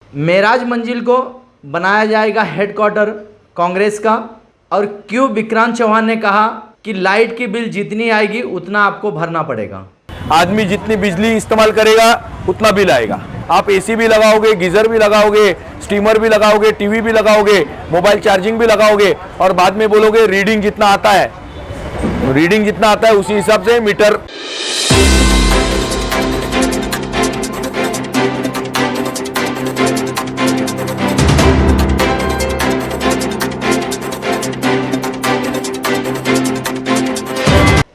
मेराज मंजिल को बनाया जाएगा हेडक्वार्टर कांग्रेस का, और क्यों विक्रांत चौहान ने कहा कि लाइट की बिल जितनी आएगी उतना आपको भरना पड़ेगा। आदमी जितनी बिजली इस्तेमाल करेगा उतना बिल आएगा। आप एसी भी लगाओगे, गीजर भी लगाओगे, स्टीमर भी लगाओगे, टीवी भी लगाओगे, मोबाइल चार्जिंग भी लगाओगे, और बाद में बोलोगे रीडिंग जितना आता है, रीडिंग जितना आता है उसी हिसाब से मीटर।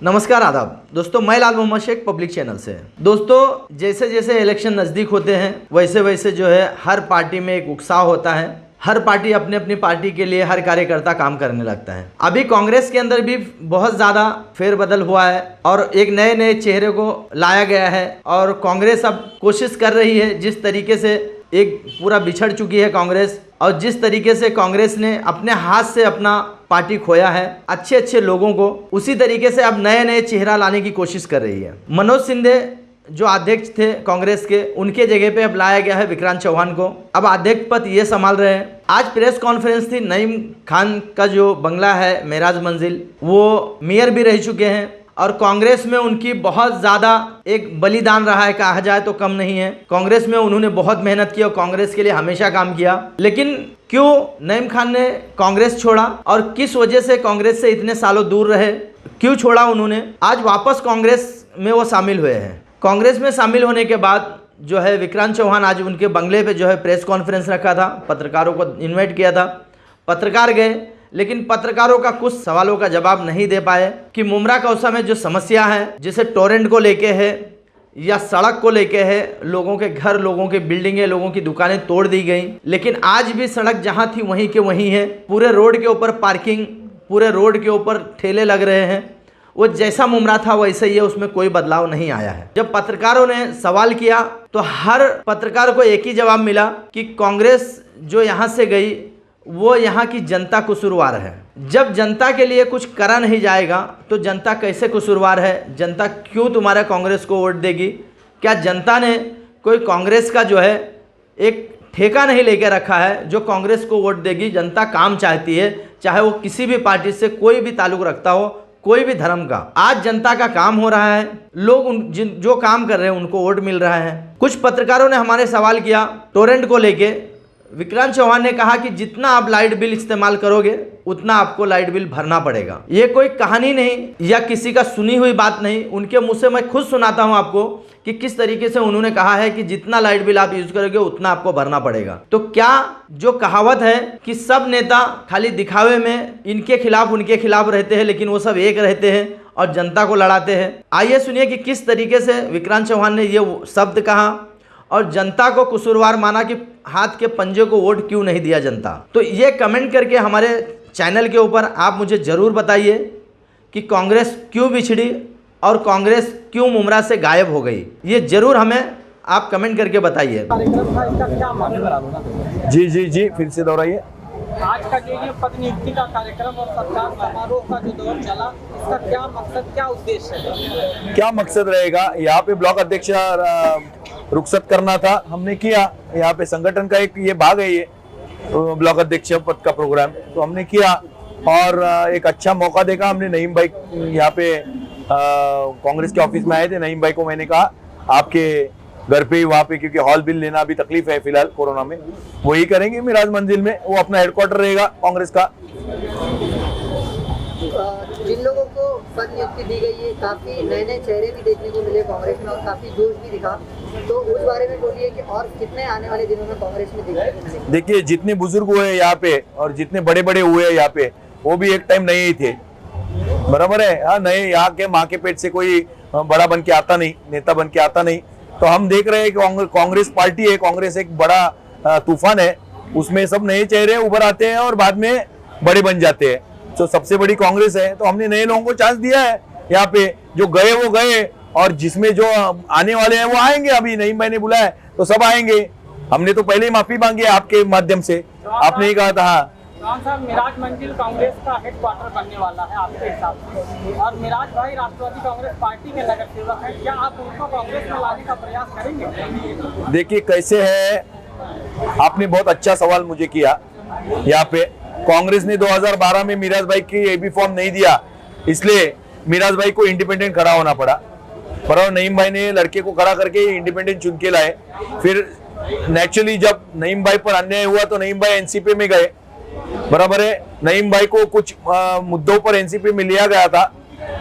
नमस्कार, आदाब दोस्तों, मैं लाल मोहम्मद शेख पब्लिक चैनल से। दोस्तों, जैसे जैसे इलेक्शन नज़दीक होते हैं वैसे वैसे जो है हर पार्टी में एक उत्साह होता है। हर पार्टी अपनी अपनी पार्टी के लिए हर कार्यकर्ता काम करने लगता है। अभी कांग्रेस के अंदर भी बहुत ज़्यादा फेरबदल हुआ है और एक नए नए चेहरे को लाया गया है, और कांग्रेस अब कोशिश कर रही है, जिस तरीके से एक पूरा बिछड़ चुकी है कांग्रेस, और जिस तरीके से कांग्रेस ने अपने हाथ से अपना पार्टी खोया है अच्छे अच्छे लोगों को, उसी तरीके से अब नए नए चेहरा लाने की कोशिश कर रही है। मनोज सिंधे जो अध्यक्ष थे कांग्रेस के, उनके जगह पे अब लाया गया है विक्रांत चौहान को। अब अध्यक्ष पद ये संभाल रहे हैं। आज प्रेस कॉन्फ्रेंस थी। नईम खान का जो बंगला है मेराज मंजिल, वो मेयर भी रह चुके हैं, और कांग्रेस में उनकी बहुत ज़्यादा एक बलिदान रहा है, कहा जाए तो कम नहीं है। कांग्रेस में उन्होंने बहुत मेहनत की और कांग्रेस के लिए हमेशा काम किया। लेकिन क्यों नईम खान ने कांग्रेस छोड़ा और किस वजह से कांग्रेस से इतने सालों दूर रहे, क्यों छोड़ा उन्होंने, आज वापस कांग्रेस में वो शामिल हुए हैं। कांग्रेस में शामिल होने के बाद जो है विक्रांत चौहान आज उनके बंगले पे जो है प्रेस कॉन्फ्रेंस रखा था, पत्रकारों को इन्वाइट किया था। पत्रकार गए, लेकिन पत्रकारों का कुछ सवालों का जवाब नहीं दे पाए कि मुमरा कौसा में जो समस्या है, जैसे टोरेंट को लेके है या सड़क को लेके है, लोगों के घर, लोगों के बिल्डिंगें, लोगों की दुकानें तोड़ दी गई, लेकिन आज भी सड़क जहां थी वहीं के वहीं है। पूरे रोड के ऊपर पार्किंग, पूरे रोड के ऊपर ठेले लग रहे हैं। वो जैसा मुमरा था वैसे ही है, उसमें कोई बदलाव नहीं आया है। जब पत्रकारों ने सवाल किया तो हर पत्रकार को एक ही जवाब मिला कि कांग्रेस जो यहाँ से गई वो यहाँ की जनता कसूरवार है। जब जनता के लिए कुछ करा नहीं जाएगा तो जनता कैसे कसूरवार है? जनता क्यों तुम्हारा कांग्रेस को वोट देगी? क्या जनता ने कोई कांग्रेस का जो है एक ठेका नहीं लेके रखा है जो कांग्रेस को वोट देगी? जनता काम चाहती है, चाहे वो किसी भी पार्टी से कोई भी ताल्लुक रखता हो, कोई भी धर्म का। आज जनता का काम हो रहा है, लोग जो काम कर रहे हैं उनको वोट मिल रहा है। कुछ पत्रकारों ने हमारे सवाल किया टोरेंट को लेके। विक्रांत चौहान ने कहा कि जितना आप लाइट बिल इस्तेमाल करोगे उतना आपको लाइट बिल भरना पड़ेगा। ये कोई कहानी नहीं या किसी का सुनी हुई बात नहीं, उनके मुंह से मैं खुद सुनाता हूं आपको कि किस तरीके से उन्होंने कहा है कि जितना लाइट बिल आप यूज करोगे उतना आपको भरना पड़ेगा। तो क्या जो कहावत है कि सब नेता खाली दिखावे में इनके खिलाफ उनके खिलाफ रहते हैं, लेकिन वो सब एक रहते हैं और जनता को लड़ाते हैं। आइए सुनिए कि किस तरीके से विक्रांत चौहान ने ये शब्द कहा और जनता को कसूरवार माना कि हाथ के पंजे को वोट क्यों नहीं दिया जनता। तो ये कमेंट करके हमारे चैनल के ऊपर आप मुझे ज़रूर बताइए कि कांग्रेस क्यों बिछड़ी और कांग्रेस क्यों मुमरा से गायब हो गई। ये जरूर हमें आप कमेंट करके बताइए। जी जी जी, फिर से दोहराइए। आज का जो ये पद नियुक्ति का कार्यक्रम और सत्कार समारोह का जो दौर चला, इसका क्या मकसद, क्या उद्देश्य है? क्या मकसद रहेगा? यहाँ पे ब्लॉक अध्यक्ष रुखसत करना था, हमने किया। यहाँ पे संगठन का एक ये भाग है, ये ब्लॉक अध्यक्ष पद का प्रोग्राम, तो हमने किया और एक अच्छा मौका देखा हमने। नईम भाई यहाँ पे कांग्रेस के ऑफिस में आए थे। नईम भाई को मैंने कहा आपके घर पे ही वहाँ पे, क्योंकि हॉल बिल लेना अभी तकलीफ है फिलहाल कोरोना में, वही करेंगे मेराज मंजिल में, वो अपना हेडक्वार्टर रहेगा कांग्रेस का। जिन लोगों को पद नियुक्ति दी गई है, काफी नए नए चेहरे भी देखने को मिले कांग्रेस में और काफी जोश भी दिखा, तो उस बारे में बोलिए कि और कितने आने वाले दिनों में कांग्रेस में देखने को मिलेंगे? देखिए, जितने बुजुर्ग हुए यहाँ पे और जितने बड़े बड़े हुए यहाँ पे, वो भी एक टाइम नए ही थे, बराबर है। हाँ, नए यहाँ के माँ के पेट से कोई बड़ा बन के आता नहीं, नेता बन के आता नहीं। तो हम देख रहे हैं कि कांग्रेस पार्टी है, कांग्रेस एक बड़ा तूफान है, उसमें सब नए चेहरे उभर आते हैं और बाद में बड़े बन जाते हैं। तो सबसे बड़ी कांग्रेस है, तो हमने नए लोगों को चांस दिया है। यहाँ पे जो गए वो गए, और जिसमें जो आने वाले हैं वो आएंगे। अभी नईम भाई ने बुलाया तो सब आएंगे। हमने तो पहले ही माफी मांगी है आपके माध्यम से, आपने ही कहा था। हाँ साहब, मेराज मंजिल कांग्रेस का हेडक्वार्टर बनने वाला है आपके हिसाब से, और मेराज भाई राष्ट्रवादी कांग्रेस पार्टी के नगर सेवक हैं, क्या आप उनको कांग्रेस में लाने का प्रयास करेंगे? देखिए कैसे है, आपने बहुत अच्छा सवाल मुझे किया। यहाँ पे कांग्रेस ने 2012 में मिराज भाई की एबी फॉर्म नहीं दिया, इसलिए मिराज भाई को इंडिपेंडेंट खड़ा होना पड़ा। पर नईम भाई ने लड़के को खड़ा करके इंडिपेंडेंट चुन के लाए। फिर नेचुरली जब नईम भाई पर अन्याय हुआ तो नईम भाई एनसीपी में गए, बराबर है। नईम भाई को कुछ मुद्दों पर एनसीपी में लिया गया था,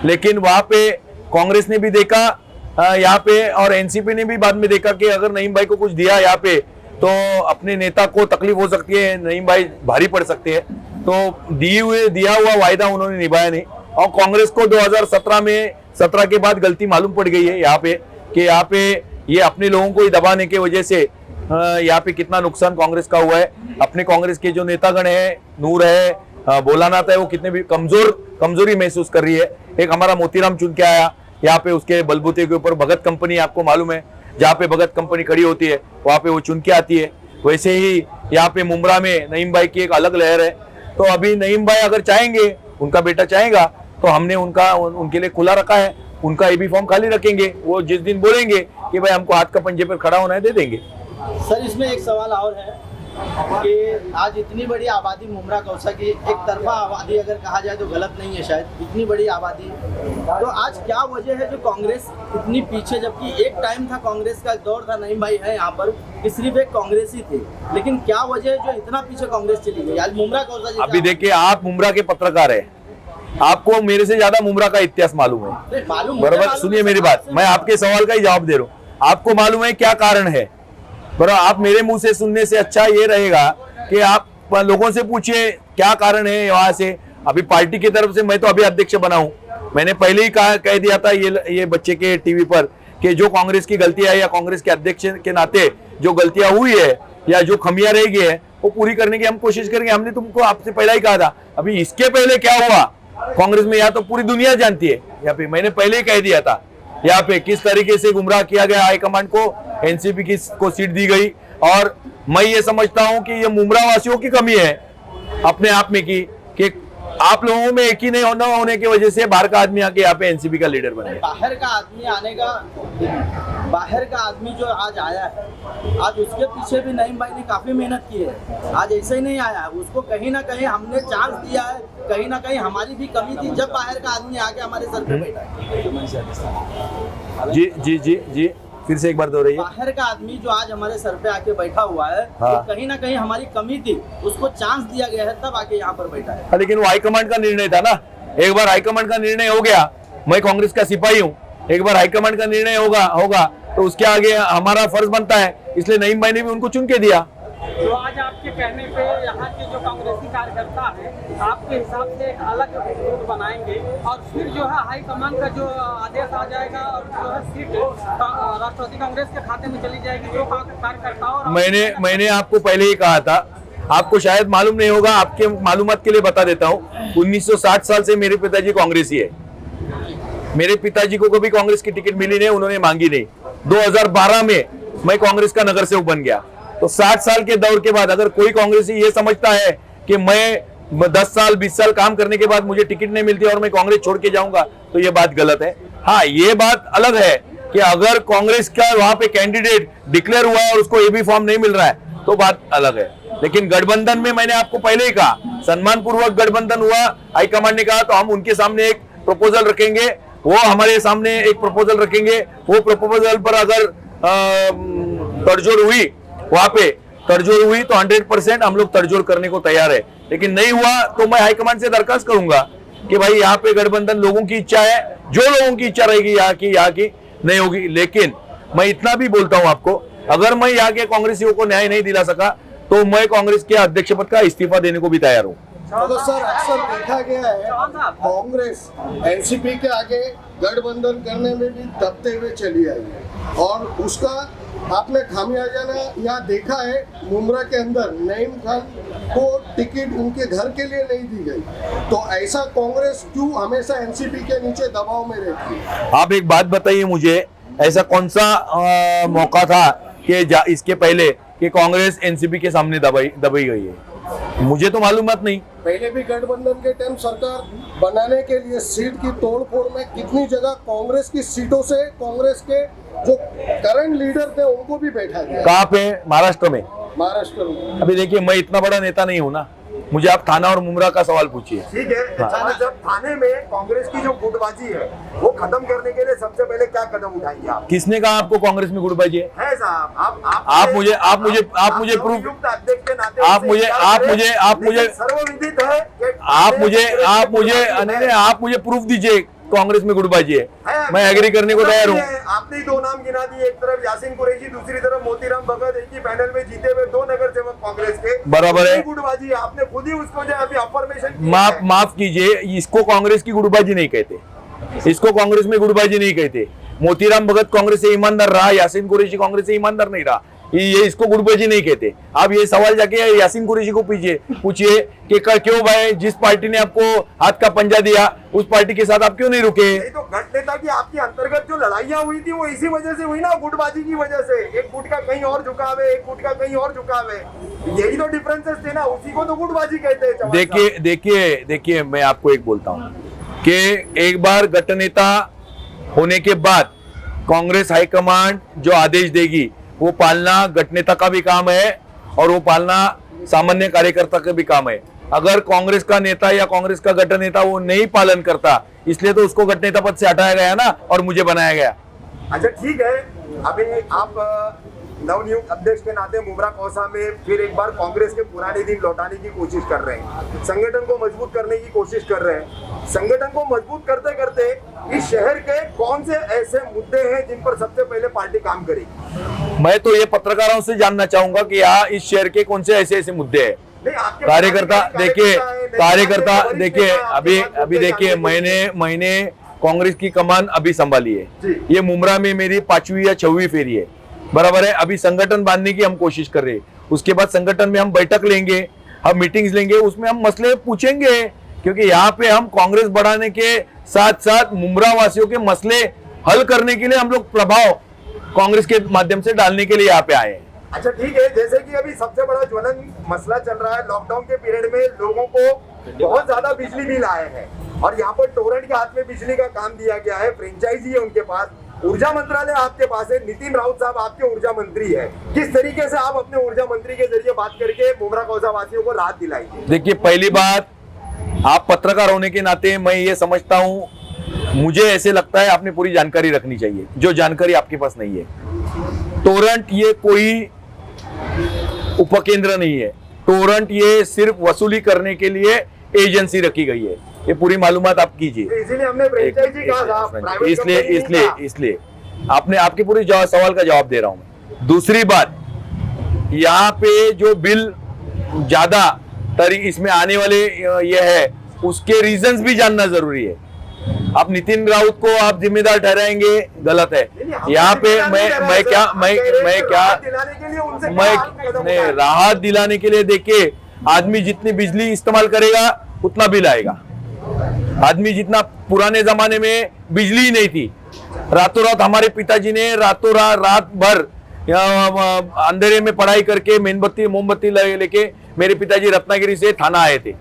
लेकिन वहां पे कांग्रेस ने भी देखा यहाँ पे और एनसीपी ने भी बाद में देखा कि अगर नईम भाई को कुछ दिया यहाँ पे तो अपने नेता को तकलीफ हो सकती है, नईम भाई भारी पड़ सकते हैं। तो दिया हुआ वायदा उन्होंने निभाया नहीं। और कांग्रेस को 2017 में 17 के बाद गलती मालूम पड़ गई है यहाँ पे कि यहाँ पे ये अपने लोगों को ही दबाने की वजह से यहाँ पे कितना नुकसान कांग्रेस का हुआ है। अपने कांग्रेस के जो नेतागण है, नूर है, भोलानाथ है, वो कितने भी कमजोरी महसूस कर रही है। एक हमारा मोतीराम चुन के आया यहाँ पे, उसके बलबूते के ऊपर भगत कंपनी, आपको मालूम है जहाँ पे भगत कंपनी खड़ी होती है वहां पे वो चुन के आती है। वैसे ही यहाँ पे मुमरा में नईम भाई की एक अलग लहर है। तो अभी नईम भाई अगर चाहेंगे, उनका बेटा चाहेगा, तो हमने उनके लिए खुला रखा है, उनका एबी फॉर्म खाली रखेंगे। वो जिस दिन बोलेंगे कि भाई हमको हाथ का पंजे पर खड़ा होना है, दे देंगे। सर इसमें एक सवाल और है कि आज इतनी बड़ी आबादी मुमरा कौसा की, एक तरफा आबादी अगर कहा जाए तो गलत नहीं है शायद, इतनी बड़ी आबादी, तो आज क्या वजह है जो कांग्रेस इतनी पीछे, जबकि एक टाइम था कांग्रेस का दौर था, नईम भाई है यहाँ पर कि सिर्फ एक कांग्रेस ही थे, लेकिन क्या वजह है जो इतना पीछे कांग्रेस चली गई आज मुमरा कौसा? अभी देखिए, आप मुमरा के पत्रकार है, आपको मेरे से ज्यादा मुमरा का इतिहास मालूम है, बराबर। सुनिए मेरी बात, मैं आपके सवाल का ही जवाब दे रहा हूँ। आपको मालूम है क्या कारण है, पर आप मेरे मुंह से सुनने से अच्छा ये रहेगा कि आप लोगों से पूछिए क्या कारण है वहां से। अभी पार्टी की तरफ से मैं तो अभी अध्यक्ष बना हूं, मैंने पहले ही कह दिया था ये बच्चे के टीवी पर कि जो कांग्रेस की गलतियां है या कांग्रेस के अध्यक्ष के नाते जो गलतियां हुई है या जो खमियां रह गई है वो पूरी करने की हम कोशिश करेंगे। हमने तुमको आपसे पहले ही कहा था। अभी इसके पहले क्या हुआ कांग्रेस में, या तो पूरी दुनिया जानती है, या फिर मैंने पहले ही कह दिया था यहाँ पे किस तरीके से गुमराह किया गया हाईकमांड को, एनसीपी को सीट दी गई। और मैं ये समझता हूं कि ये मुमरा वासियों की कमी है अपने आप में कि आप लोगों में एक ही नहीं होने की वजह से बाहर का आदमी आके यहाँ पे एनसीपी का लीडर बन गया। बाहर का आदमी जो आज आया है, आज उसके पीछे भी नईम भाई ने काफी मेहनत की है। आज ऐसे ही नहीं आया, उसको कहीं ना कहीं हमने चांस दिया है, कहीं ना कहीं हमारी भी कमी थी जब बाहर का आदमी आके हमारे सर पे बैठा है। जी फिर से एक बार दोहराइए। बाहर का आदमी जो आज हमारे सर पे आके बैठा हुआ है, हाँ। तो कहीं ना कहीं हमारी कमी थी, उसको चांस दिया गया है तब आके यहाँ पर बैठा है। लेकिन वो हाईकमांड का निर्णय था ना, एक बार हाईकमांड का निर्णय हो गया, मैं कांग्रेस का सिपाही हूँ, एक बार हाईकमांड का निर्णय होगा तो उसके आगे हमारा फर्ज बनता है, इसलिए नईम भाई ने भी उनको चुन के दिया। तो आज आपके कहने पे यहाँ के जो कांग्रेसी कार्यकर्ता है आपके हिसाब से एक अलग रूट बनाएंगे और फिर जो है हाईकमान का जो आदेश आ जाएगा और जो है सीट राष्ट्रवादी कांग्रेस के खाते में चली जाएगी जो कार्यकर्ताओं। मैंने आपको पहले ही कहा था, आपको शायद मालूम नहीं होगा, आपके मालूमात के लिए बता देता हूँ। 1960 साल से मेरे पिताजी कांग्रेसी है, मेरे पिताजी को कभी कांग्रेस की टिकट मिली नहीं, उन्होंने मांगी नहीं। 2012 में मैं कांग्रेस का नगर सेवक बन गया। तो 60 साल के दौर के बाद अगर कोई कांग्रेसी ये समझता है कि मैं 10 साल 20 साल काम करने के बाद मुझे टिकट नहीं मिलती और मैं कांग्रेस छोड़ के जाऊंगा, तो ये बात गलत है। हाँ, ये बात अलग है कि अगर कांग्रेस का वहां पे कैंडिडेट डिक्लेयर हुआ और उसको एबी फॉर्म नहीं मिल रहा है तो बात अलग है। लेकिन गठबंधन में मैंने आपको पहले ही कहा, सम्मान पूर्वक गठबंधन हुआ, हाईकमांड ने कहा तो हम उनके सामने एक प्रपोजल रखेंगे, वो हमारे सामने एक प्रपोजल रखेंगे। वो प्रपोजल पर अगर तड़जोड़ हुई, वहां पे तड़जोड़ हुई तो 100% हम लोग तड़जोड़ करने को तैयार है। लेकिन नहीं हुआ तो मैं हाईकमांड से दरखास्त करूंगा कि भाई यहाँ पे गठबंधन लोगों की इच्छा है, जो लोगों की इच्छा रहेगी यहाँ की नहीं होगी। लेकिन मैं इतना भी बोलता हूँ आपको, अगर मैं यहाँ के कांग्रेसियों को न्याय नहीं दिला सका तो मैं कांग्रेस के अध्यक्ष पद का इस्तीफा देने को भी तैयार हूँ। तो सर अक्सर देखा गया है कांग्रेस एनसीपी के आगे गठबंधन करने में भी दबते हुए चली आई है और उसका आपने खामियाजा यहाँ देखा है। मुमरा के अंदर नईम खान को टिकट उनके घर के लिए नहीं दी गई, तो ऐसा कांग्रेस क्यों हमेशा एनसीपी के नीचे दबाव में रहती है? आप एक बात बताइए मुझे, ऐसा कौन सा मौका था कि इसके पहले कि कांग्रेस एनसीपी के सामने दबाई गई है? मुझे तो मालूमात नहीं। पहले भी गठबंधन के टाइम सरकार बनाने के लिए सीट की तोड़फोड़ में कितनी जगह कांग्रेस की सीटों से कांग्रेस के जो करंट लीडर थे उनको भी बैठा गया। कहाँ पे? महाराष्ट्र में। महाराष्ट्र में। अभी देखिए, मैं इतना बड़ा नेता नहीं हूँ ना, मुझे आप थाना और मुमरा का सवाल पूछिए। ठीक है, जब थाने में कांग्रेस की जो गुटबाजी है वो खत्म करने के लिए सबसे पहले क्या कदम उठाएंगे आप? किसने कहा आपको कांग्रेस में गुटबाजी है? है साहब, आप मुझे प्रूफ, नवनियुक्त अध्यक्ष के नाते आप मुझे सर्वविदित है कि आप मुझे प्रूफ दीजिए कांग्रेस में गुटबाजी है, मैं एग्री करने को तैयार हूँ। आपने ही दो नाम गिना दिए, एक तरफ यासीन कुरैशी, दूसरी तरफ मोतीराम भगत, एक ही पैनल में जीते हुए 2 नगर सेवक कांग्रेस के। बराबर है। गुटबाजी आपने खुद ही उसको जो अभी अफर्मेशन माफ कीजिए, इसको कांग्रेस की गुटबाजी नहीं कहते, इसको कांग्रेस में गुटबाजी नहीं कहते। मोतीराम भगत कांग्रेस से ईमानदार रहा, यासीन कुरैशी कांग्रेस से ईमानदार नहीं रहा, ये इसको गुटबाजी नहीं कहते। आप ये सवाल जाके यासीन कुरैशी को पूछिए कि क्यों भाई, जिस पार्टी ने आपको हाथ का पंजा दिया उस पार्टी के साथ आप क्यों नहीं रुके? तो गठ नेता की आपकी अंतर्गत जो लड़ाइयां हुई थी वो इसी वजह से हुई ना, गुटबाजी की वजह से। एक गुट का कहीं और झुकाव है, एक गुट का कहीं और झुकाव है, यही तो डिफरेंसेस थे ना, उसी को तो गुटबाजी कहते हैं। देखिए मैं आपको एक बोलता हूँ कि एक बार गठ नेता होने के बाद कांग्रेस हाईकमांड जो आदेश देगी वो पालना गठ नेता का भी काम है और वो पालना सामान्य कार्यकर्ता का भी काम है। अगर कांग्रेस का नेता या कांग्रेस का गठ नेता वो नहीं पालन करता, इसलिए तो उसको गठ नेता पद से हटाया गया ना और मुझे बनाया गया। अच्छा ठीक है, अभी आप नवनियुक्त अध्यक्ष के नाते मुमरा कौसा में फिर एक बार कांग्रेस के पुराने दिन लौटाने की कोशिश कर रहे हैं, संगठन को मजबूत करने की कोशिश कर रहे हैं। संगठन को मजबूत करते करते इस शहर के कौन से ऐसे मुद्दे हैं जिन पर सबसे पहले पार्टी काम करेगी? मैं तो ये पत्रकारों से जानना चाहूंगा कि यहाँ इस शहर के कौन से ऐसे मुद्दे हैं। कार्यकर्ता देखिए अभी देखिए, मैंने कांग्रेस की कमान अभी संभाली है, ये मुमरा में मेरी 5वीं या 6वीं फेरी है, बराबर है। अभी संगठन बांधने की हम कोशिश कर रहे हैं, उसके बाद संगठन में हम बैठक लेंगे, हम मीटिंग्स लेंगे, उसमें हम मसले पूछेंगे, क्योंकि यहाँ पे हम कांग्रेस बढ़ाने के साथ साथ मुमरा वासियों के मसले हल करने के लिए हम लोग प्रभाव कांग्रेस के माध्यम से डालने के लिए यहाँ पे आए हैं। अच्छा ठीक है, जैसे कि अभी सबसे बड़ा ज्वलन मसला चल रहा है, लॉकडाउन के पीरियड में लोगों को बहुत ज्यादा बिजली बिल आए हैं और यहाँ पर टोरेंट के हाथ में बिजली का काम दिया गया है, फ्रेंचाइजी है उनके पास, ऊर्जा मंत्रालय आपके पास है, नितिन राउत साहब आपके ऊर्जा मंत्री है। किस तरीके से आप अपने ऊर्जा मंत्री के जरिए बात करके मुमरा कौसा वासियों को राहत दिलाएंगे? देखिए, पहली बात, आप पत्रकार होने के नाते मैं ये समझता हूँ, मुझे ऐसे लगता है आपने पूरी जानकारी रखनी चाहिए, जो जानकारी आपके पास नहीं है। टोरेंट ये कोई उपकेंद्र नहीं है, टोरेंट ये सिर्फ वसूली करने के लिए एजेंसी रखी गई है, ये पूरी मालूमात आप कीजिए। इसीलिए हमने फ्रेंचाइजी कहा, इसलिए आपके पूरे सवाल का जवाब दे रहा हूं मैं। दूसरी बात, यहाँ पे जो बिल ज्यादा इसमें आने वाले ये है, उसके रीजंस भी जानना जरूरी है। आप नितिन राउत को आप जिम्मेदार ठहराएंगे, गलत है। यहाँ पे राहत दिलाने के लिए देखिए, आदमी जितनी बिजली इस्तेमाल करेगा उतना बिल आएगा। आदमी जितना, पुराने जमाने में बिजली ही नहीं थी, रातों रात हमारे पिताजी ने रातों रात भर अंधेरे में पढ़ाई करके मेणबत्ती मोमबत्ती लेके मेरे पिताजी रत्नागिरी से थाना आए थे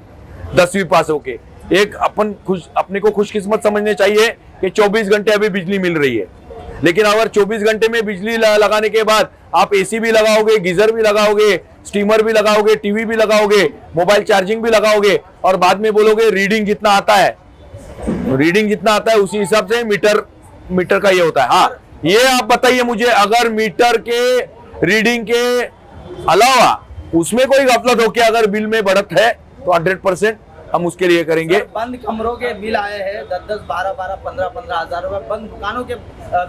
10वीं पास होके। एक अपने को खुशकिस्मत समझने चाहिए कि 24 घंटे अभी बिजली मिल रही है, लेकिन अगर 24 घंटे में बिजली लगाने के बाद आप एसी भी लगाओगे, गीजर भी लगाओगे, स्टीमर भी लगाओगे, टीवी भी लगाओगे, मोबाइल चार्जिंग भी लगाओगे और बाद में बोलोगे रीडिंग जितना आता है उसी हिसाब से मीटर का ये होता है। हाँ, ये आप बताइए मुझे, अगर मीटर के रीडिंग के अलावा उसमें कोई गफलत होके अगर बिल में बढ़त है तो 100% हम उसके लिए करेंगे। बंद कमरों के बिल आए हैं 10-10, 12-12, 15-15 हजार रुपए, बंद दुकानों के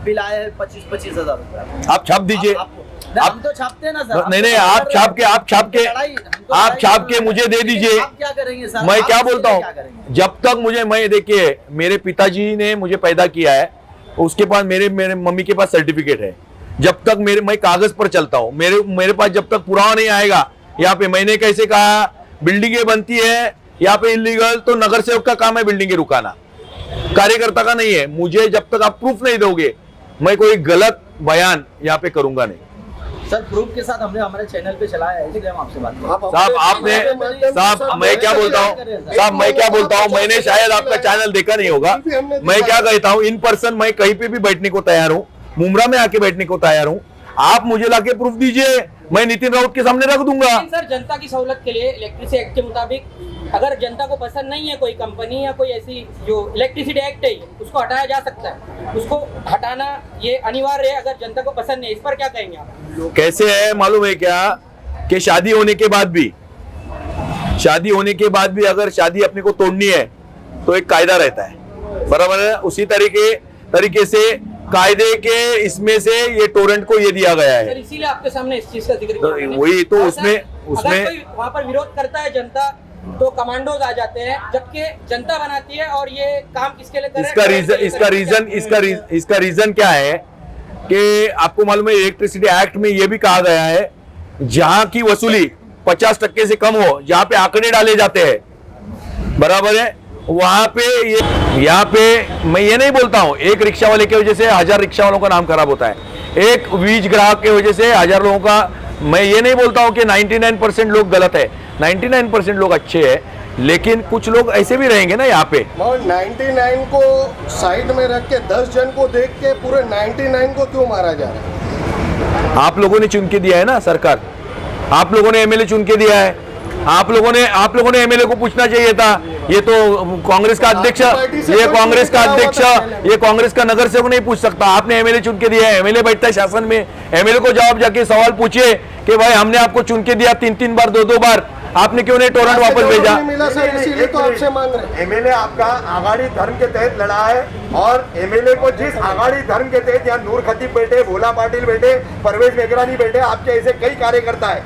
बिल आए हैं 25-25 हजार रुपए। आप छाप दीजिए। हम तो छापते हैं ना सर। नहीं, आप छाप के मुझे दे दीजिए। आप क्या करेंगे सर? मैं क्या बोलता हूँ, जब तक देखिए, मेरे पिताजी ने मुझे पैदा किया है, उसके पास मेरे मम्मी के पास सर्टिफिकेट है। जब तक मैं कागज पर चलता हूँ, मेरे पास जब तक पुरावा नहीं आएगा, यहाँ पे मैंने कैसे कहा बिल्डिंगें बनती है यहाँ पे इलीगल, तो नगर सेवक का काम है बिल्डिंगें रुकाना, कार्यकर्ता का नहीं है। मुझे जब तक आप प्रूफ नहीं दोगे, मैं कोई गलत बयान यहाँ पे करूंगा नहीं। सर, प्रूफ के साथ हमने हमारे चैनल पे चलाया है, इसलिए हम आपसे बात कर रहे हैं। मैं क्या बोलता हूँ, मैंने शायद आपका चैनल देखा नहीं होगा। मैं क्या कहता हूँ, इन पर्सन मैं कहीं पे भी बैठने को तैयार हूँ, मुमरा में आके बैठने को तैयार हूँ। आप मुझे लाके प्रूफ दीजिए, मैं नितिन राउत के सामने रख दूंगा। लेकिन सर जनता की सहूलत के लिए इलेक्ट्रिसिटी एक्ट के मुताबिक अगर जनता को पसंद नहीं है कोई कंपनी या कोई ऐसी जो इलेक्ट्रिसिटी एक्ट है उसको हटाया जा सकता है, उसको हटाना ये अनिवार्य है अगर जनता को पसंद नहीं है। इस पर क्या कहेंगे आप? कैसे है मालूम है क्या कि शादी होने के बाद भी अगर शादी अपने को तोड़नी है तो एक कायदा रहता है, बराबर है। उसी तरीके से कायदे के इसमें से ये टोरेंट को ये दिया गया है। सर इसीलिए आपके सामने इस चीज का जिक्र तो किया। वही तो और उसमें सर, अगर कोई वहाँ पर विरोध करता है जनता तो कमांडोज आ जाते हैं, जबकि जनता बनाती है और ये काम किसके लिए कर रहे हैं? इसका रीजन क्या है कि आपको मालूम है इलेक्ट्रिसिटी एक्ट में ये भी कहा गया है जहां की वसूली 50% से कम हो, जहां पे आंकड़े डाले जाते हैं, बराबर है, वहां पे यहाँ पे मैं ये नहीं बोलता हूं एक रिक्शा वाले की वजह से 1000 रिक्शा वालों का नाम खराब होता है, एक वीज ग्राहक की वजह से 1000 लोगों का। मैं ये नहीं बोलता हूं कि 99% लोग गलत है, 99% लोग अच्छे हैं, लेकिन कुछ लोग ऐसे भी रहेंगे ना यहाँ पे। और 99 को साइड में रख के 10 जन को देख के पूरे 99 को क्यों मारा जा रहा है? आप लोगों ने चुन के दिया है ना सरकार, आप लोगों ने एमएलए चुन के दिया है, आप लोगों ने एमएलए को पूछना चाहिए था। ये तो कांग्रेस का अध्यक्ष, ये कांग्रेस का नगर सेवक नहीं पूछ सकता, आपने एमएलए चुन के दिया है, एमएलए बैठता है शासन में, एमएलए को जवाब जाके सवाल पूछिए कि भाई हमने आपको चुन के दिया 3 बार 2 बार, आपने क्यों नहीं टोरेंट वापस भेजा? मिला सर, इसीलिए तो आपसे मांग रहे हैं। एमएलए आपका आघाड़ी धर्म के तहत लड़ा है और एमएलए को जिस आघाड़ी धर्म के तहत यहाँ नूर खतीब बैठे, भोला पाटिल बैठे, परवेज मेघरानी बैठे, आपके ऐसे कई कार्यकर्ता है,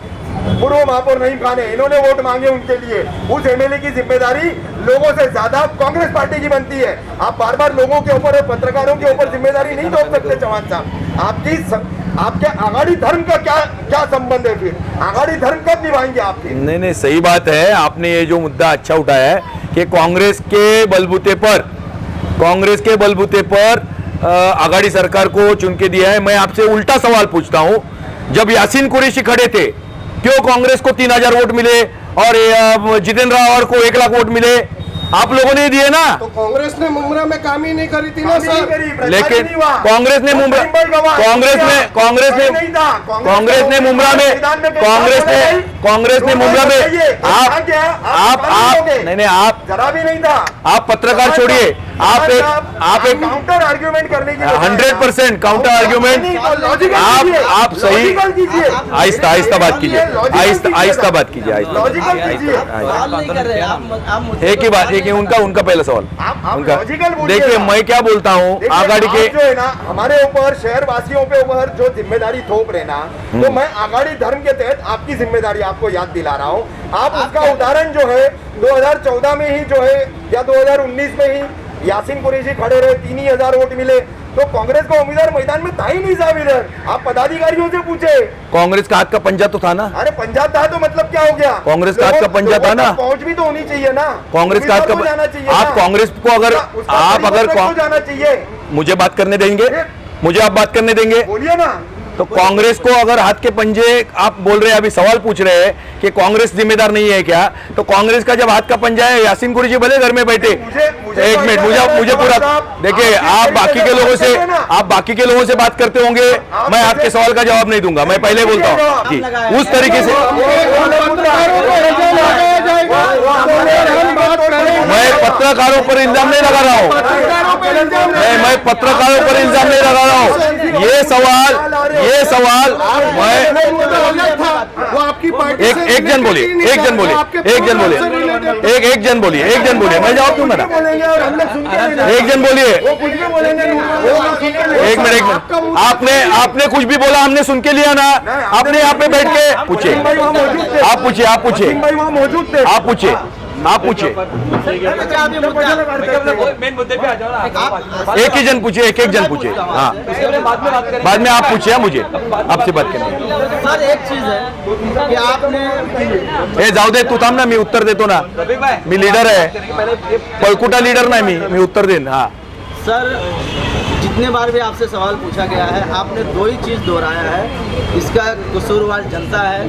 पूर्व महापौर नईम खान है, इन्होंने वोट मांगे उनके लिए। उस एमएलए की जिम्मेदारी लोगों से ज्यादा कांग्रेस पार्टी की बनती है। आप बार बार लोगों के ऊपर और पत्रकारों के ऊपर जिम्मेदारी नहीं थोप सकते चौहान साहब। आपके आघाड़ी धर्म का क्या संबंध है? फिर आघाड़ी धर्म कब निभाएंगे आपके? नहीं, सही बात है, आपने ये जो मुद्दा अच्छा उठाया है कि कांग्रेस के बलबूते पर आघाड़ी सरकार को चुन के दिया है। मैं आपसे उल्टा सवाल पूछता हूं, जब यासीन कुरैशी खड़े थे क्यों कांग्रेस को 3000 वोट मिले और जितेंद्र रावत को 1 लाख वोट मिले? आप लोगों ने दिए ना। तो कांग्रेस ने मुमरा में काम ही नहीं करी थी ना सर। लेकिन कांग्रेस ने मुमरा में आप जरा भी नहीं था। आप पत्रकार छोड़िए, आप एक काउंटर आर्ग्यूमेंट करने की 100% काउंटर आर्ग्यूमेंट। आप सही आहिस्ता बात कीजिए, आहिस्ता बात कीजिए, एक ही बात, एक उनका पहला सवाल उनका। देखिए मैं क्या बोलता हूँ, आघाड़ी के जो है ना हमारे ऊपर शहर वासियों पे ऊपर जो जिम्मेदारी थोप रहे ना, तो मैं आघाड़ी धर्म के तहत आपकी जिम्मेदारी आपको याद दिला रहा हूँ। आप उसका उदाहरण जो है 2014 में ही जो है या 2019 में ही यासीन कुरैशी खड़े रहे, 3000 वोट मिले, तो कांग्रेस का उम्मीदवार मैदान में था ही नहीं साहब। इधर आप पदाधिकारियों से पूछे, कांग्रेस का हाथ का पंजा तो था ना। अरे पंजाब था तो मतलब क्या हो गया? कांग्रेस का हाथ का पंजा था ना। पहुंच भी तो होनी चाहिए ना कांग्रेस का हाथ का जाना चाहिए। आप कांग्रेस को अगर जाना चाहिए। मुझे बात करने देंगे, मुझे आप बात करने देंगे? बोलिए ना। तो कांग्रेस को अगर हाथ के पंजे, आप बोल रहे हैं, अभी सवाल पूछ रहे हैं कि कांग्रेस जिम्मेदार नहीं है क्या, तो कांग्रेस का जब हाथ का पंजा है, यासीन कुरैशी भले घर में बैठे, एक मिनट मुझे पूरा देखिए, आप बाकी के लोगों से बात करते होंगे, मैं आपके सवाल का जवाब नहीं दूंगा, मैं पहले बोलता हूँ उस तरीके से। मैं पत्रकारों पर इल्जाम नहीं लगा रहा हूँ, मैं पत्रकारों पर इल्जाम नहीं लगा रहा हूँ। ये सवाल वो आपकी पार्टी एक जन बोलिए, मैं जवाब दूंगा ना। एक जन बोलिए, एक मिनट, आपने कुछ भी बोला हमने सुन के लिया ना। आपने यहाँ पे बैठ के पूछे, आप पूछिए, एक ही जन पूछिए, एक जन पूछिए। हाँ, बाद में आप पूछिए, मुझे आपसे बात करनी। सर एक चीज है कि आपने जाऊ दे, तू थांब ना, मी उत्तर देतो ना, मी लीडर आहे, पळकुटा लीडर नाही मी उत्तर देईन। हा सर जितने बार भी आपसे सवाल पूछा गया है, आपने दो ही चीज़ दोहराया है, इसका कसूरवार जनता है,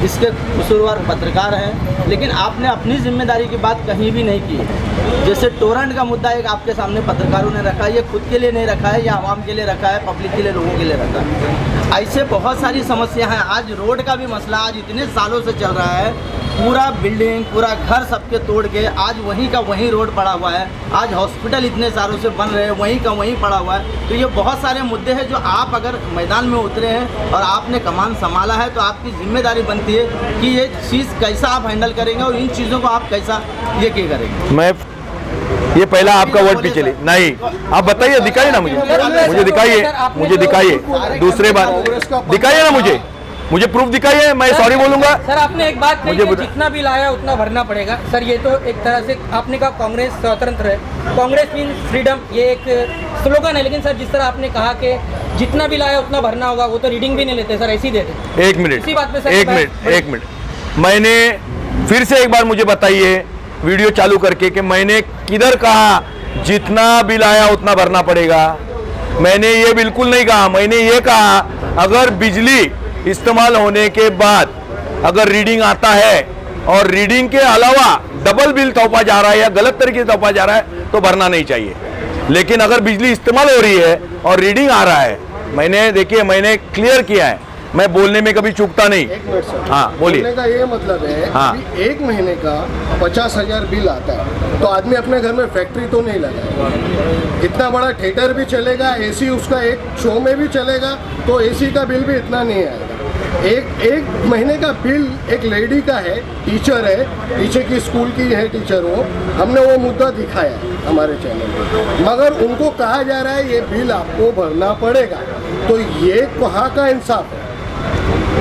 इसके कसूरवार पत्रकार हैं, लेकिन आपने अपनी जिम्मेदारी की बात कहीं भी नहीं की है। जैसे टोरेंट का मुद्दा एक आपके सामने पत्रकारों ने रखा है, ये खुद के लिए नहीं रखा है, ये आवाम के लिए रखा है, पब्लिक के लिए, लोगों के लिए रखा है। ऐसे बहुत सारी समस्या हैं। आज रोड का भी मसला आज इतने सालों से चल रहा है, पूरा बिल्डिंग, पूरा घर सबके तोड़ के आज वहीं का वहीं रोड पड़ा हुआ है। आज हॉस्पिटल इतने सालों से बन रहे हैं, वहीं का वहीं पड़ा हुआ है। तो ये बहुत सारे मुद्दे हैं जो आप अगर मैदान में उतरे हैं और आपने कमान संभाला है, तो आपकी जिम्मेदारी बनती है कि ये चीज़ कैसा आप हैंडल करेंगे और इन चीज़ों को आप कैसा ये क्या करेंगे। मैं ये पहला आपका वर्ड पे चले नहीं, आप बताइए, दिखाइए ना मुझे दिखाइए दूसरे बार दिखाइए ना मुझे प्रूफ दिखाइए, मैं सॉरी बोलूंगा। सर आपने एक बात कही कि जितना बिल आया उतना भरना पड़ेगा। सर ये तो एक तरह से आपने कहा कांग्रेस स्वतंत्र है, कांग्रेस मीन फ्रीडम, ये एक स्लोगन है। लेकिन सर जिस तरह आपने कहा कि जितना बिल आया उतना भरना होगा, वो तो रीडिंग भी नहीं लेते सर, ऐसे ही देते। एक मिनट, इसी बात पे सर एक मिनट, मैंने फिर से एक बार मुझे बताइए वीडियो चालू करके कि मैंने किधर कहा जितना बिल आया उतना भरना पड़ेगा। मैंने ये बिल्कुल नहीं कहा। मैंने ये कहा अगर बिजली इस्तेमाल होने के बाद अगर रीडिंग आता है और रीडिंग के अलावा डबल बिल तोपा जा रहा है या गलत तरीके से तोपा जा रहा है तो भरना नहीं चाहिए। लेकिन अगर बिजली इस्तेमाल हो रही है और रीडिंग आ रहा है, मैंने क्लियर किया है, मैं बोलने में कभी चूकता नहीं। एक मिनट सर, हाँ बोलिए। बोलने का ये मतलब है हाँ। कि एक महीने का 50,000 बिल आता है तो आदमी अपने घर में फैक्ट्री तो नहीं लगाएगा। इतना बड़ा थिएटर भी चलेगा, एसी उसका एक शो में भी चलेगा तो एसी का बिल भी इतना नहीं आएगा। एक महीने का बिल एक लेडी का है, टीचर है, पीछे की स्कूल की है टीचर, वो हमने वो मुद्दा दिखाया है हमारे चैनल पे, मगर उनको कहा जा रहा है ये बिल आपको भरना पड़ेगा। तो ये कहाँ का इंसाफ है?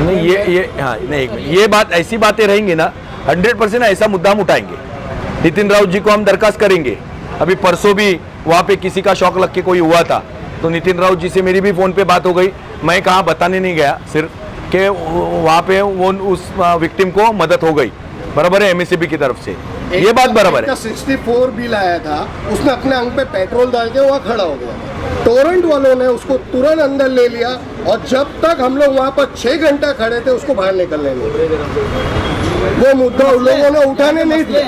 नहीं हाँ नहीं, ये बात ऐसी बातें रहेंगी ना 100% ऐसा मुद्दा हम उठाएंगे। नितिन राउत जी को हम दरखास्त करेंगे। अभी परसों भी वहाँ पे किसी का शौक लग के कोई हुआ था तो नितिन राउत जी से मेरी भी फ़ोन पे बात हो गई। मैं कहाँ बताने नहीं गया, सिर्फ कि वहाँ पे वो उस विक्टिम को मदद हो गई, बराबर है, एमएससीबी की तरफ से। ये बात बराबर है। 64 बिल आया था, उसने अपने अंक पे पेट्रोल डाल के वहाँ खड़ा हो गया। टोरेंट वालों ने उसको तुरंत अंदर ले लिया और जब तक हम लोग वहाँ पर 6 घंटा खड़े थे उसको बाहर निकलने नहीं, वो मुद्दा उन लोगों ने उठाने नहीं दिया।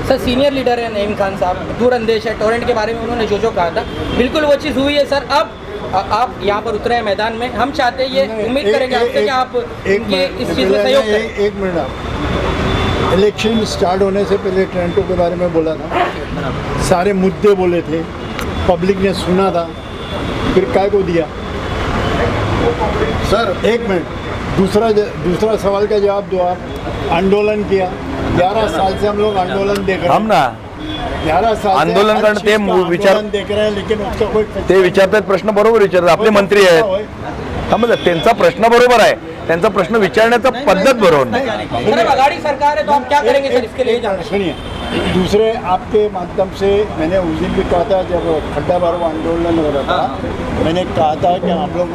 सर सीनियर लीडर है नईम खान साहब, दूरअंदेश है, टोरेंट के बारे में उन्होंने जो कहा था बिल्कुल वो चीज़ हुई है। सर अब आप यहाँ पर उतरे हैं मैदान में, हम चाहते हैं ये उम्मीद करेंगे आपसे कि आप इनके इस चीज़ में सहयोग करें। एक मिनट, आप इलेक्शन स्टार्ट होने से पहले टोरंटो के बारे में बोला था, सारे मुद्दे बोले थे, पब्लिक ने सुना था, फिर काय को दिया? सर एक मिनट, दूसरा सवाल का जवाब दो आप। आंदोलन किया 11 साल से हम लोग आंदोलन देख रहे हैं, हम ना 11 साल आंदोलन करणं ते विचार देख रहे हैं, लेकिन उसका कोई ते विचारतात प्रश्न बरोबर विचारतात, आपले मंत्री आहेत, समजा त्यांचा प्रश्न बरोबर आहे, त्यांचा प्रश्न विचारण्याचा पद्धत बरोबर नाही। सर अब आघाड़ी सरकार है तो आप क्या करेंगे सर इसके लिए? सुनिए, दूसरे आपके माध्यम से मैंने उस दिन भी कहा था जब खड्डा भरो आंदोलन हो रहा था, मैंने कहा था कि हम लोग,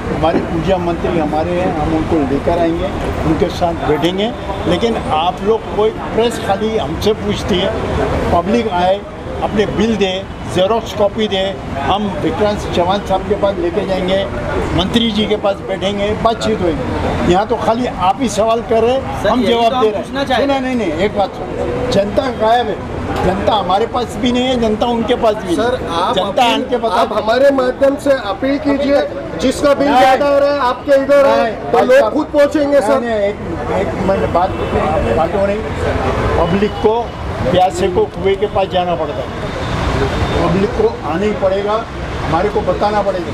हमारे ऊर्जा मंत्री हमारे हैं, हम उनको लेकर आएंगे, उनके साथ बैठेंगे। लेकिन आप लोग कोई प्रेस खाली हमसे पूछती है, पब्लिक आए अपने बिल दे, जेरोक्स कॉपी दे, हम विक्रांत चौहान साहब के पास लेके जाएंगे, मंत्री जी के पास बैठेंगे, बातचीत होगी। यहाँ तो खाली आप ही सवाल कर रहे हैं, हम जवाब दे रहे हैं। सुना नहीं, एक बात सुनो, जनता गायब है, जनता हमारे पास भी नहीं है, जनता उनके पास भी सर जनता उनके पास। आप हमारे माध्यम से अपील कीजिए, जिसका बिल ज्यादा हो रहा है आपके इधर है तो लोग खुद पहुंचेंगे। सर एक मैंने बात हो रही, पब्लिक को प्यासे को कुएं के पास जाना पड़ता है, पब्लिक को आना ही पड़ेगा, हमारे को बताना पड़ेगा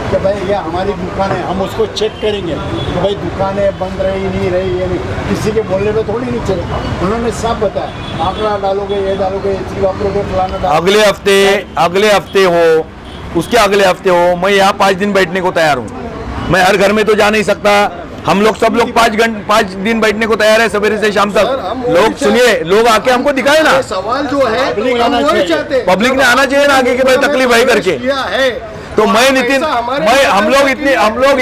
कि भाई ये हमारी दुकान है, हम उसको चेक करेंगे कि भाई दुकानें बंद रही नहीं रही, ये नहीं, किसी के बोलने पे थोड़ी नहीं चलेगा। उन्होंने साफ बताया, आंकड़ा डालोगे, ये डालोगे, एसी वापरोगे, फलाना डालोगे। अगले हफ्ते हो, उसके अगले हफ्ते हो, मैं यहाँ 5 दिन बैठने को तैयार हूँ। मैं हर घर में तो जा नहीं सकता, हम लोग सब लोग 5 दिन बैठने को तैयार है, सवेरे से शाम तक। लोग सुनिए, लोग आके हमको दिखाए ना, सवाल जो है पब्लिक पब्लिक ने आना चाहिए ना आगे कि भाई तकिलीफ है करके। किया है तो मैं नितिन हम लोग इतने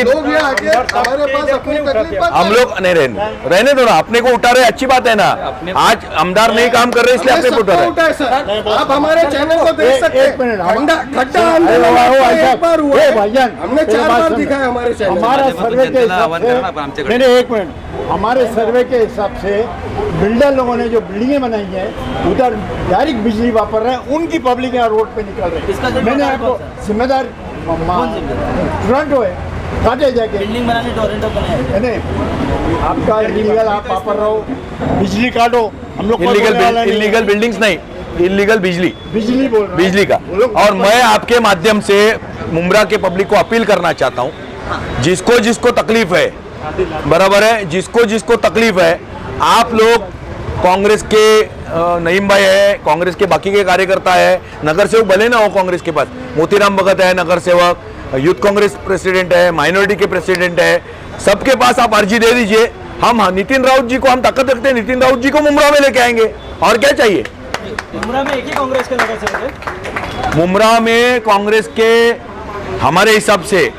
लोग ये आगे हमारे पास अपनी तकलीफ हम लोग नहीं रहने दो ना, अपने को उठा रहे, अच्छी बात है ना। आज आमदार नहीं काम कर रहे इसलिए अपने को उठा रहे। सर आप हमारे चैनल को देख सकते एक मिनट, हैं, खड्डा आंदोलन एक बार हुआ है, हमने 4 बार दिखाया हमारे चैनल। हमारा सर्वे के हिसाब से नहीं, एक मिनट, हमारे सर्वे के हिसाब से बिल्डर लोगों ने जो बिल्डिंगें बनाई हैं उधर डायरेक्ट बिजली वापर रहे हैं, उनकी पब्लिक यहाँ रोड पे निकल रही है। मैंने आपको जिम्मेदार टोरंटो है, काटे जाके बिल्डिंग बनाने टोरंटो बनाए नहीं, आपका इलीगल आप वापर रहो, बिजली काटो, हम लोग इलीगल बिल्डिंग्स नहीं, इलीगल बिजली बोल रहे हैं। बिजली का। और मैं आपके माध्यम से मुंब्रा के पब्लिक को अपील करना चाहता हूं, जिसको जिसको तकलीफ है, बराबर है, जिसको जिसको तकलीफ है, आप लोग कांग्रेस के नईम भाई है, कांग्रेस के बाकी के कार्यकर्ता है, नगर सेवक भले ना हो कांग्रेस के पास, मोतीराम भगत है नगर सेवक, यूथ कांग्रेस प्रेसिडेंट है, माइनॉरिटी के प्रेसिडेंट है, सबके पास आप अर्जी दे दीजिए। हम नितिन राउत जी को हम ताकत रखते हैं, नितिन राउत जी को मुंब्रा में लेके आएंगे, और क्या चाहिए। मुंब्रा में एक ही कांग्रेस के नगर सेवक है, मुंब्रा में कांग्रेस के हमारे हिसाब से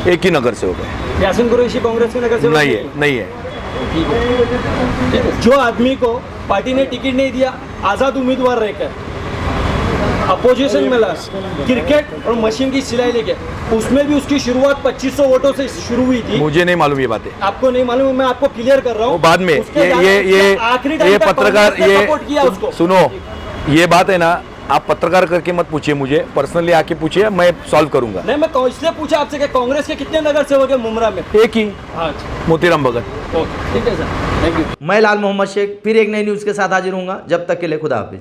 एक ही नगर सेवक है, यासीन कुरैशी कांग्रेस के नगर सेवक नहीं है। जो आदमी को पार्टी ने टिकट नहीं दिया, आजाद उम्मीदवार रहकर अपोजिशन में लगा, क्रिकेट और मशीन की सिलाई लेके, उसमें भी उसकी शुरुआत 2500 वोटों से शुरू हुई थी। मुझे नहीं मालूम ये बातें, आपको नहीं मालूम, मैं आपको क्लियर कर रहा हूँ। बाद में ये पत्रकार ये सुनो, ये बात है ना, आप पत्रकार करके मत पूछिए मुझे, पर्सनली आके पूछिए, मैं सॉल्व करूंगा। नहीं, मैं इसलिए पूछा आपसे कि कांग्रेस के कितने नगर सेवक है मुंब्रा में? एक ही, मोतीराम भगत। ठीक है सर, थैंक यू। मैं लाल मोहम्मद शेख फिर एक नई न्यूज़ के साथ हाजिर हूँगा, जब तक के लिए खुदा हाफिज।